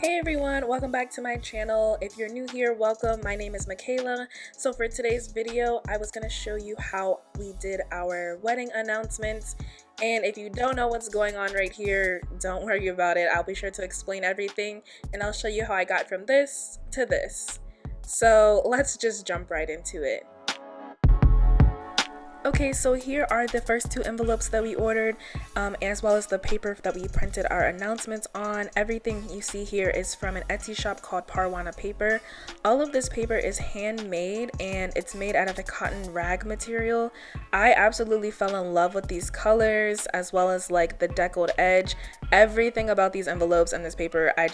Hey everyone, welcome back to my channel. If you're new here, welcome. My name is Michaela. So for today's video, I was going to show you how we did our wedding announcements. And if you don't know what's going on right here, don't worry about it. I'll be sure to explain everything and I'll show you how I got from this to this. So let's just jump right into it. Okay, so here are the first two envelopes that we ordered, as well as the paper that we printed our announcements on. Everything you see here is from an Etsy shop called Parwana Paper. All of this paper is handmade and it's made out of the cotton rag material. I absolutely fell in love with these colors, as well as like the deckled edge. Everything about these envelopes and this paper, I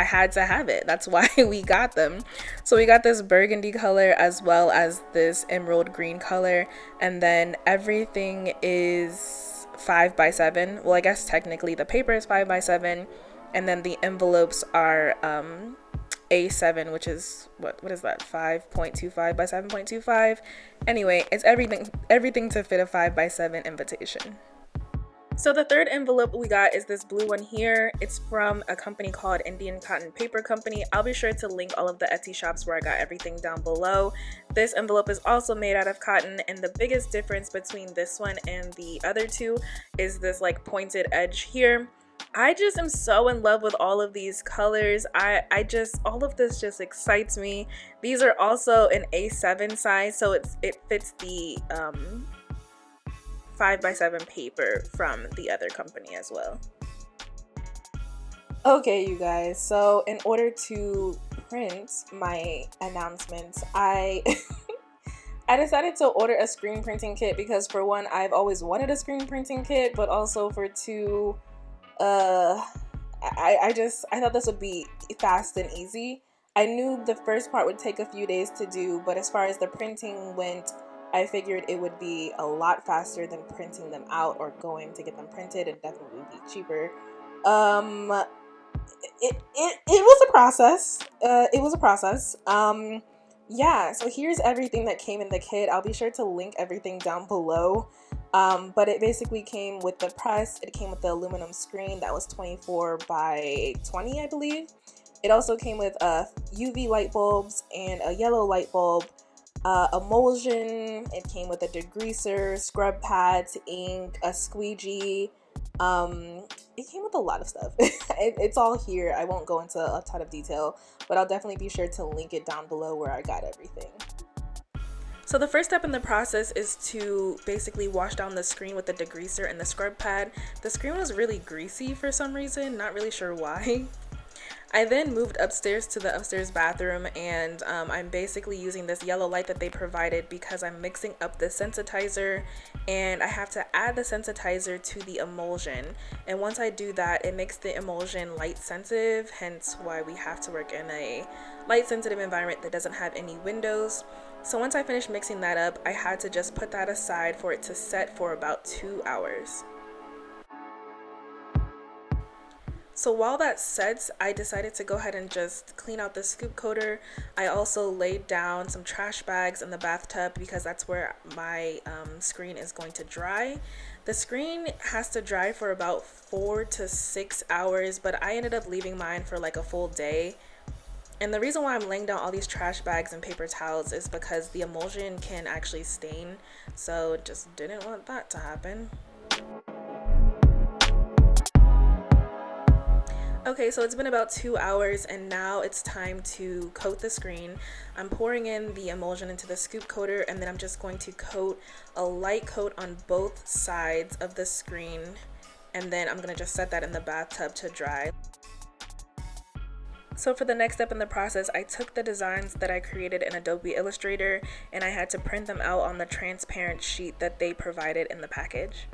had to have it. That's why we got them. So we got this burgundy color as well as this emerald green color, and then everything is 5x7. Well, I guess technically the paper is 5x7, and then the envelopes are A7, which is what is that, 5.25 by 7.25. Anyway, it's everything to fit a 5x7 invitation. So the third envelope we got is this blue one here. It's from a company called Indian Cotton Paper Company. I'll be sure to link all of the Etsy shops where I got everything down below. This envelope is also made out of cotton, and the biggest difference between this one and the other two is this like pointed edge here. I just am so in love with all of these colors. All of this just excites me. These are also an A7 size, so it fits the 5x7 paper from the other company as well. Okay, you guys, so in order to print my announcements, I decided to order a screen printing kit because, for one, I've always wanted a screen printing kit, but also for two, I thought this would be fast and easy. I knew the first part would take a few days to do, but as far as the printing went, I figured it would be a lot faster than printing them out or going to get them printed, and definitely be cheaper. It was a process. Yeah, so here's everything that came in the kit. I'll be sure to link everything down below. But it basically came with the press. It came with the aluminum screen that was 24 by 20, I believe. It also came with UV light bulbs and a yellow light bulb. Emulsion. It came with a degreaser, scrub pads, ink, a squeegee. It came with a lot of stuff. It's all here. I won't go into a ton of detail, but I'll definitely be sure to link it down below where I got everything. So the first step in the process is to basically wash down the screen with the degreaser and the scrub pad. The screen was really greasy for some reason, not really sure why. I then moved upstairs to the upstairs bathroom, and I'm basically using this yellow light that they provided because I'm mixing up the sensitizer, and I have to add the sensitizer to the emulsion. And once I do that, it makes the emulsion light sensitive, hence why we have to work in a light sensitive environment that doesn't have any windows. So once I finished mixing that up, I had to just put that aside for it to set for about 2 hours. So while that sets, I decided to go ahead and just clean out the scoop coater. I also laid down some trash bags in the bathtub because that's where my screen is going to dry. The screen has to dry for about 4 to 6 hours, but I ended up leaving mine for like a full day. And the reason why I'm laying down all these trash bags and paper towels is because the emulsion can actually stain, so just didn't want that to happen. Okay, so it's been about 2 hours and now it's time to coat the screen. I'm pouring in the emulsion into the scoop coater, and then I'm just going to coat a light coat on both sides of the screen, and then I'm going to just set that in the bathtub to dry. So for the next step in the process, I took the designs that I created in Adobe Illustrator and I had to print them out on the transparent sheet that they provided in the package.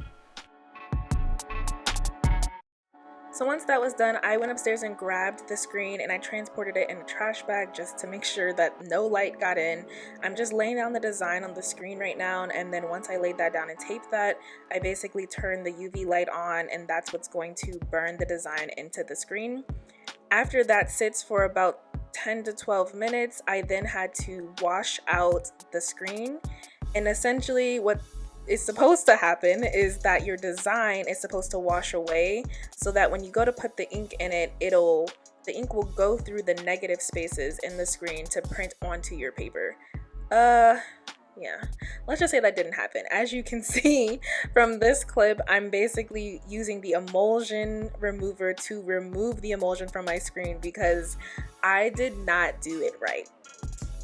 So once that was done, I went upstairs and grabbed the screen and I transported it in a trash bag just to make sure that no light got in. I'm just laying down the design on the screen right now, and then once I laid that down and taped that, I basically turned the UV light on, and that's what's going to burn the design into the screen. After that sits for about 10 to 12 minutes, I then had to wash out the screen, and essentially what is supposed to happen is that your design is supposed to wash away, so that when you go to put the ink in it, the ink will go through the negative spaces in the screen to print onto your paper. Yeah, let's just say that didn't happen. As you can see from this clip, I'm basically using the emulsion remover to remove the emulsion from my screen because I did not do it right.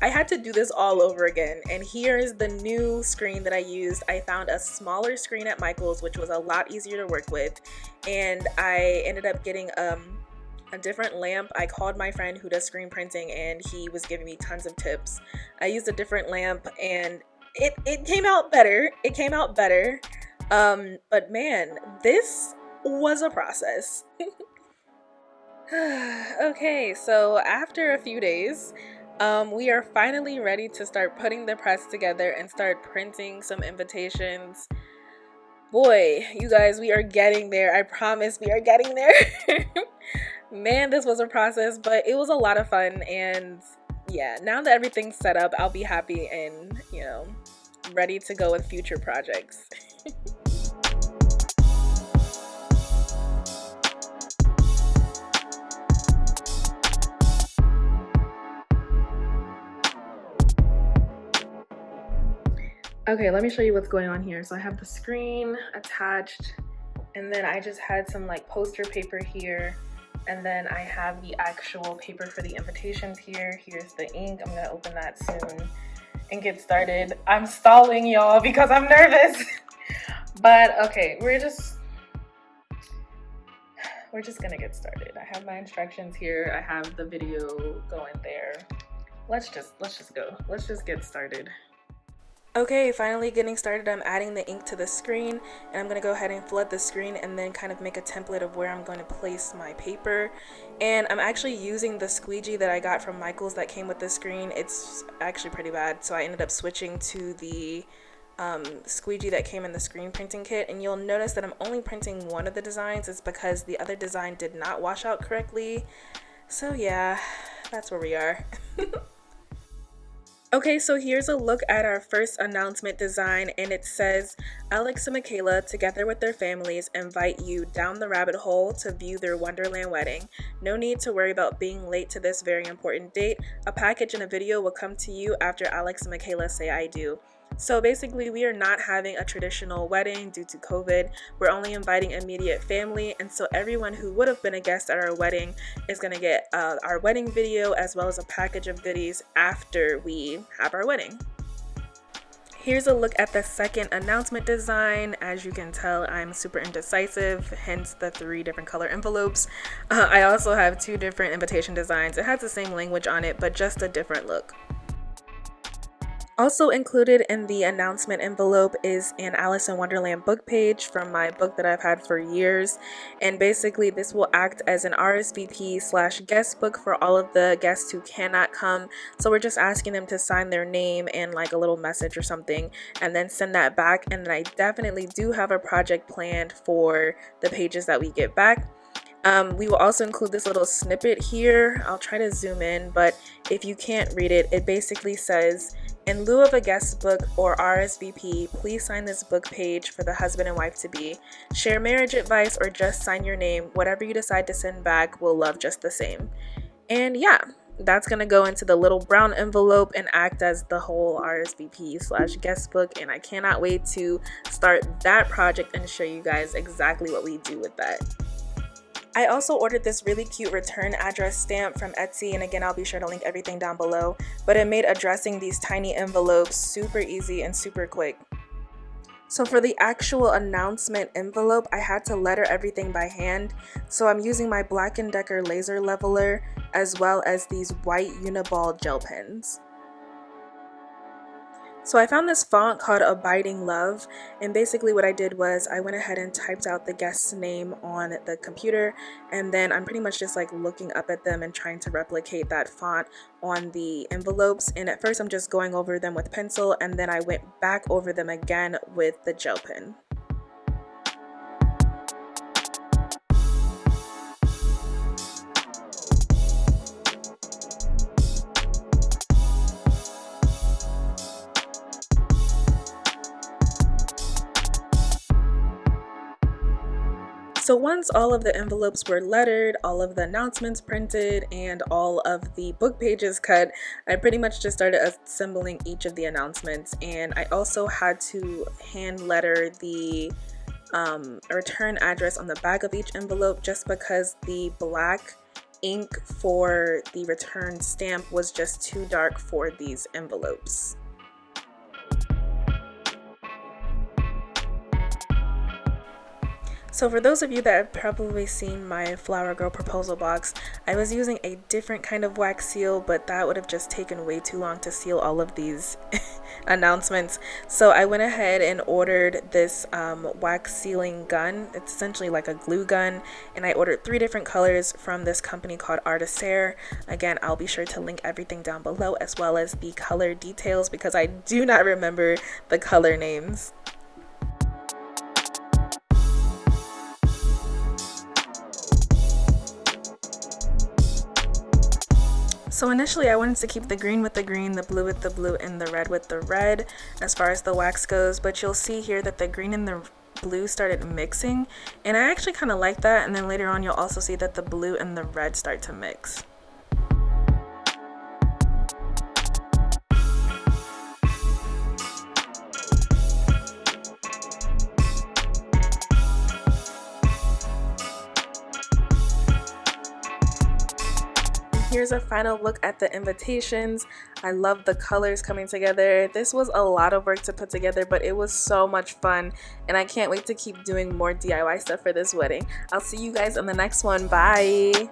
I had to do this all over again, and here is the new screen that I used. I found a smaller screen at Michael's, which was a lot easier to work with, and I ended up getting a different lamp. I called my friend who does screen printing, and he was giving me tons of tips. I used a different lamp, and it came out better. It came out better, but man, this was a process. Okay, so after a few days, we are finally ready to start putting the press together and start printing some invitations. Boy, you guys, we are getting there. I promise we are getting there. Man, this was a process, but it was a lot of fun. And yeah, now that everything's set up, I'll be happy and, you know, ready to go with future projects. Okay, let me show you what's going on here. So I have the screen attached, and then I just had some like poster paper here, and then I have the actual paper for the invitations here. Here's the ink. I'm gonna open that soon and get started. I'm stalling, y'all, because I'm nervous. But okay, we're just gonna get started. I have my instructions here. I have the video going there. Let's just go. Let's just get started. Okay, finally getting started. I'm adding the ink to the screen, and I'm going to go ahead and flood the screen and then kind of make a template of where I'm going to place my paper. And I'm actually using the squeegee that I got from Michael's that came with the screen. It's actually pretty bad, so I ended up switching to the squeegee that came in the screen printing kit. And you'll notice that I'm only printing one of the designs. It's because the other design did not wash out correctly. So yeah, that's where we are. Okay, so here's a look at our first announcement design, and it says, Alex and Michaela, together with their families, invite you down the rabbit hole to view their Wonderland wedding. No need to worry about being late to this very important date. A package and a video will come to you after Alex and Michaela say I do. So basically, we are not having a traditional wedding due to COVID. We're only inviting immediate family, and so everyone who would have been a guest at our wedding is going to get our wedding video as well as a package of goodies after we have our wedding. Here's a look at the second announcement design. As you can tell, I'm super indecisive, hence the 3 different color envelopes. I also have 2 different invitation designs. It has the same language on it, but just a different look. Also included in the announcement envelope is an Alice in Wonderland book page from my book that I've had for years, and basically this will act as an RSVP/guest book for all of the guests who cannot come. So we're just asking them to sign their name and like a little message or something, and then send that back. And then I definitely do have a project planned for the pages that we get back. We will also include this little snippet here. I'll try to zoom in, but if you can't read it, it basically says, in lieu of a guest book or RSVP, please sign this book page for the husband and wife to be. Share marriage advice or just sign your name. Whatever you decide to send back, we'll love just the same. And yeah, that's going to go into the little brown envelope and act as the whole RSVP/guest book. And I cannot wait to start that project and show you guys exactly what we do with that. I also ordered this really cute return address stamp from Etsy, and again, I'll be sure to link everything down below, but it made addressing these tiny envelopes super easy and super quick. So for the actual announcement envelope, I had to letter everything by hand, so I'm using my Black & Decker laser leveler as well as these white Uniball gel pens. So I found this font called Abiding Love, and basically what I did was I went ahead and typed out the guest's name on the computer, and then I'm pretty much just like looking up at them and trying to replicate that font on the envelopes. And at first I'm just going over them with pencil, and then I went back over them again with the gel pen. So once all of the envelopes were lettered, all of the announcements printed, and all of the book pages cut, I pretty much just started assembling each of the announcements. And I also had to hand letter the return address on the back of each envelope, just because the black ink for the return stamp was just too dark for these envelopes. So for those of you that have probably seen my Flower Girl proposal box, I was using a different kind of wax seal, but that would have just taken way too long to seal all of these announcements. So I went ahead and ordered this wax sealing gun. It's essentially like a glue gun, and I ordered 3 different colors from this company called ARTISAIRE. Again, I'll be sure to link everything down below, as well as the color details, because I do not remember the color names. So initially I wanted to keep the green with the green, the blue with the blue, and the red with the red as far as the wax goes, but you'll see here that the green and the blue started mixing, and I actually kind of like that. And then later on you'll also see that the blue and the red start to mix. Here's a final look at the invitations. I love the colors coming together. This was a lot of work to put together, but it was so much fun, and I can't wait to keep doing more DIY stuff for this wedding. I'll see you guys in the next one. Bye!